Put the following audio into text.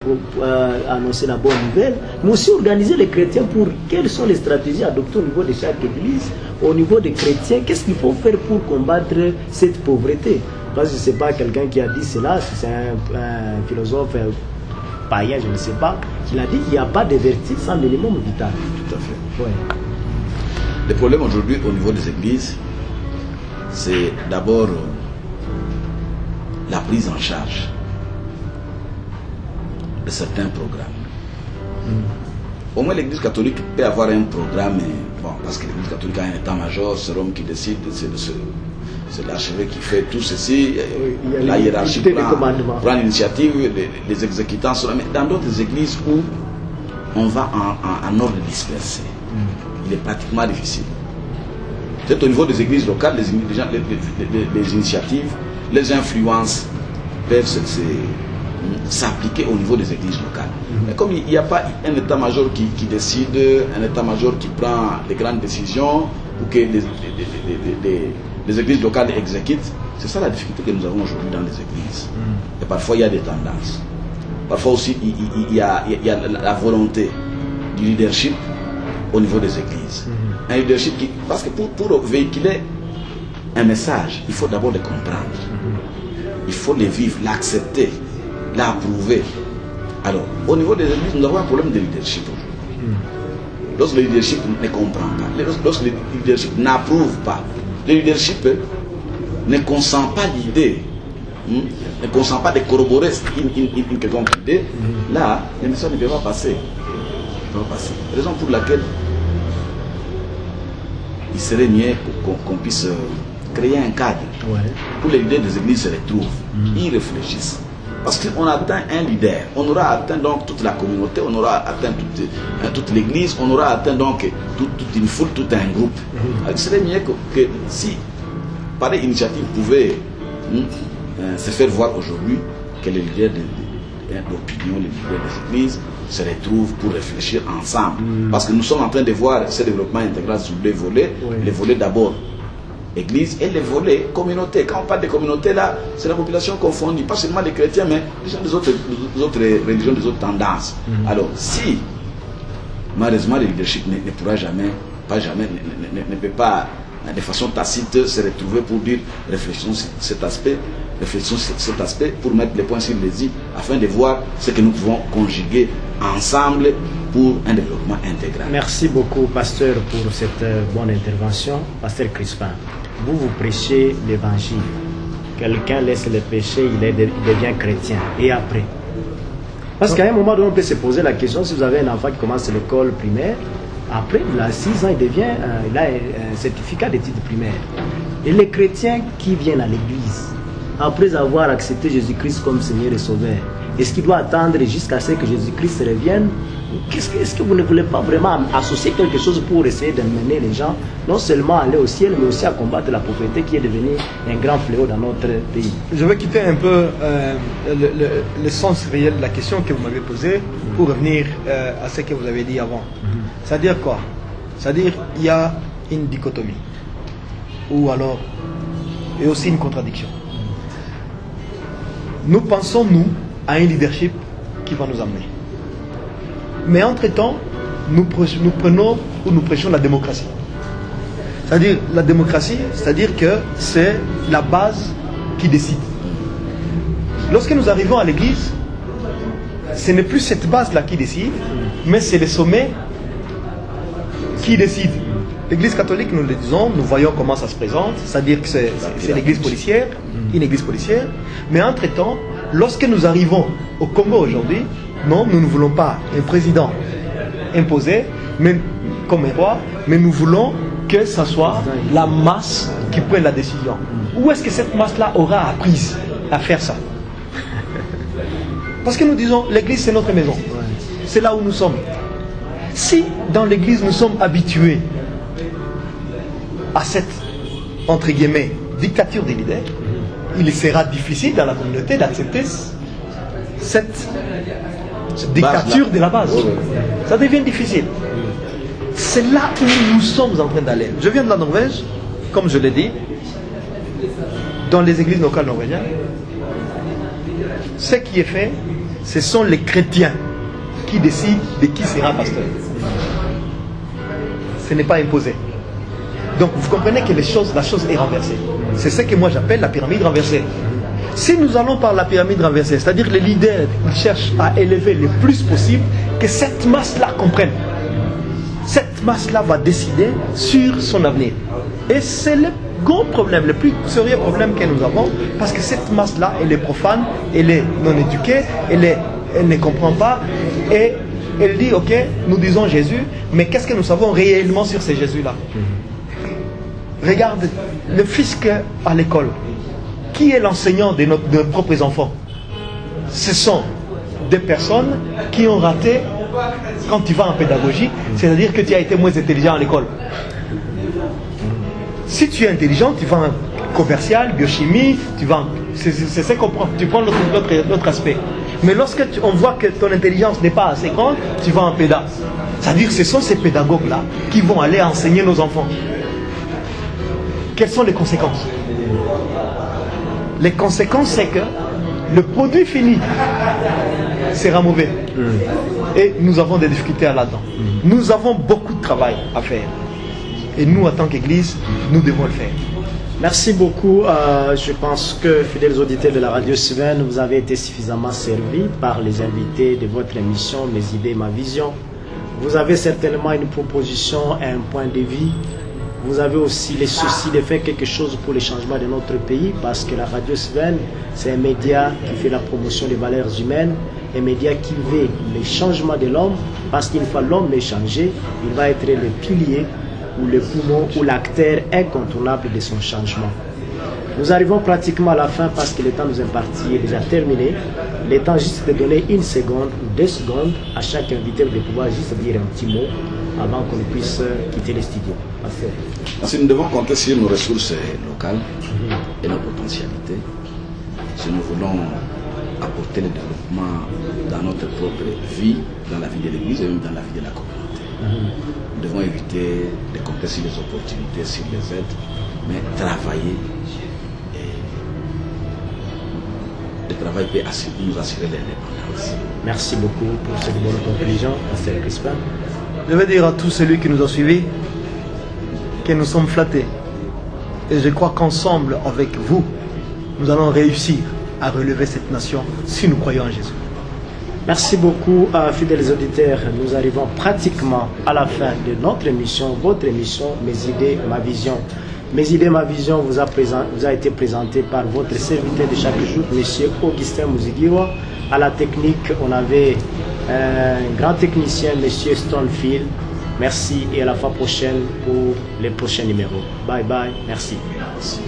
Pour annoncer la bonne nouvelle, mais aussi organiser les chrétiens pour quelles sont les stratégies adoptées au niveau de chaque église, au niveau des chrétiens, qu'est-ce qu'il faut faire pour combattre cette pauvreté. Parce que ce n'est pas quelqu'un qui a dit cela, c'est un philosophe païen, je ne sais pas, qui a dit qu'il n'y a pas de vertu sans l'élément vital. Tout à fait. Ouais. Le problème aujourd'hui au niveau des églises, c'est d'abord la prise en charge de certains programmes. Au moins l'église catholique peut avoir un programme, bon, parce que l'église catholique a un état-major, c'est Rome qui décide, c'est l'archevêque qui fait tout ceci, la hiérarchie prend l'initiative, les exécutants sont là. Mais dans d'autres églises où on va en ordre dispersé, il est pratiquement difficile. Peut-être au niveau des églises locales, les initiatives, les influences peuvent s'appliquer au niveau des églises locales. Mais comme il n'y a pas un état-major qui décide, un état-major qui prend les grandes décisions pour que les églises locales exécutent, c'est ça la difficulté que nous avons aujourd'hui dans les églises. Et parfois il y a des tendances. Parfois aussi il y a la volonté du leadership au niveau des églises. Un leadership qui... Parce que pour véhiculer un message, il faut d'abord le comprendre. Il faut le vivre, l'accepter, l'approuver. Alors, au niveau des églises, nous avons un problème de leadership aujourd'hui. Lorsque le leadership ne comprend pas, lorsque le leadership n'approuve pas, le leadership ne consent pas l'idée, ne consent pas de corroborer une quelconque idée, là, le message ne peut pas passer. Raison pour laquelle il serait mieux qu'on puisse créer un cadre où les leaders des églises se retrouvent, ils réfléchissent. Parce qu'on atteint un leader, on aura atteint donc toute la communauté, on aura atteint toute l'église, on aura atteint donc toute une foule, tout un groupe. Alors, il serait mieux que si pareille initiative pouvait se faire voir aujourd'hui, que les leaders d'opinion, les leaders des églises se retrouvent pour réfléchir ensemble. Parce que nous sommes en train de voir ce développement intégral sur deux volets. Les volets d'abord église et les volets communauté. Quand on parle de communauté là, c'est la population confondue, pas seulement les chrétiens, mais les gens des autres religions, des autres tendances. Alors si malheureusement le leadership ne pourra jamais, ne peut pas de façon tacite se retrouver pour dire réfléchissons cet aspect pour mettre les points sur les i afin de voir ce que nous pouvons conjuguer ensemble pour un développement intégral. Merci beaucoup, pasteur, pour cette bonne intervention. Pasteur Crispin, vous prêchez l'évangile. Quelqu'un laisse le péché, il devient chrétien. Et après? Parce qu'à un moment donné, on peut se poser la question, si vous avez un enfant qui commence l'école primaire, après, il a 6 ans, il a un certificat d'études primaires. Et les chrétiens qui viennent à l'église, après avoir accepté Jésus-Christ comme Seigneur et Sauveur, est-ce qu'il doit attendre jusqu'à ce que Jésus-Christ revienne? Est-ce que vous ne voulez pas vraiment associer quelque chose pour essayer d'amener les gens, non seulement à aller au ciel, mais aussi à combattre la pauvreté qui est devenue un grand fléau dans notre pays? Je vais quitter un peu le sens réel de la question que vous m'avez posée pour revenir à ce que vous avez dit avant. C'est-à-dire quoi? C'est-à-dire qu'il y a une dichotomie, ou alors, et aussi une contradiction. Nous pensons, nous, à un leadership qui va nous amener. Mais entre-temps, nous prêchons la démocratie. C'est-à-dire, la démocratie, c'est-à-dire que c'est la base qui décide. Lorsque nous arrivons à l'église, ce n'est plus cette base-là qui décide, mais c'est le sommet qui décide. L'église catholique, nous le disons, nous voyons comment ça se présente, c'est-à-dire que c'est l'église policière, une église policière. Mais entre-temps, lorsque nous arrivons au Congo aujourd'hui, non, nous ne voulons pas un président imposé, mais, comme un roi, mais nous voulons que ce soit la masse qui prenne la décision. Où est-ce que cette masse-là aura appris à faire ça? Parce que nous disons, l'église c'est notre maison. C'est là où nous sommes. Si dans l'église nous sommes habitués à cette, entre guillemets, dictature des leaders, il sera difficile dans la communauté d'accepter cette dictature de la base. Ça devient difficile. C'est là où nous sommes en train d'aller. Je viens de la Norvège, comme je l'ai dit, dans les églises locales norvégiennes. Ce qui est fait, ce sont les chrétiens qui décident de qui sera pasteur. Ce n'est pas imposé. Donc vous comprenez que la chose est renversée. C'est ce que moi j'appelle la pyramide renversée. Si nous allons par la pyramide renversée, c'est-à-dire que les leaders ils cherchent à élever le plus possible, que cette masse-là comprenne. Cette masse-là va décider sur son avenir. Et c'est le gros problème, le plus sérieux problème que nous avons, parce que cette masse-là, elle est profane, elle est non éduquée, elle ne comprend pas, et elle dit, ok, nous disons Jésus, mais qu'est-ce que nous savons réellement sur ce Jésus-là? Regarde, le fisc à l'école, qui est l'enseignant de nos propres enfants? Ce sont des personnes qui ont raté quand tu vas en pédagogie, c'est-à-dire que tu as été moins intelligent à l'école. Si tu es intelligent, tu vas en commercial, biochimie, c'est ça qu'on prend, tu prends l'autre aspect. Mais lorsque on voit que ton intelligence n'est pas assez grande, tu vas en péda. C'est-à-dire que ce sont ces pédagogues-là qui vont aller enseigner nos enfants. Quelles sont les conséquences? Les conséquences, c'est que le produit fini sera mauvais. Et nous avons des difficultés là-dedans. Nous avons beaucoup de travail à faire. Et nous, en tant qu'Église, nous devons le faire. Merci beaucoup. Je pense que, fidèles auditeurs de la radio Sven, vous avez été suffisamment servis par les invités de votre émission Mes idées, ma vision. Vous avez certainement une proposition et un point de vue. Vous avez aussi le souci de faire quelque chose pour le changement de notre pays, parce que la radio Sven, c'est un média qui fait la promotion des valeurs humaines, un média qui veut le changement de l'homme, parce qu'une fois l'homme est changé, il va être le pilier ou le poumon ou l'acteur incontournable de son changement. Nous arrivons pratiquement à la fin parce que le temps nous imparti est déjà terminé. Le temps juste de donner 1 seconde ou 2 secondes à chaque invité de pouvoir juste dire un petit mot avant qu'on puisse quitter les studios. Parce que nous devons compter sur nos ressources locales et nos potentialités si nous voulons apporter le développement dans notre propre vie, dans la vie de l'Église et même dans la vie de la communauté. Nous devons éviter de compter sur les opportunités, sur les aides, mais travailler. Le travail peut nous assurer l'indépendance. Merci beaucoup pour cette bonne conclusion, Pasteur Crispin. Je veux dire à tous celui qui nous a suivis que nous sommes flattés. Et je crois qu'ensemble, avec vous, nous allons réussir à relever cette nation si nous croyons en Jésus. Merci beaucoup, fidèles auditeurs. Nous arrivons pratiquement à la fin de notre émission, votre émission, Mes idées, ma vision. Mes idées, ma vision vous a été présentée par votre serviteur de chaque jour, M. Augustin Mouzigiwa. À la technique, on avait un grand technicien, M. Stonefield. Merci et à la fois prochaine pour les prochains numéros. Bye bye, merci. Merci.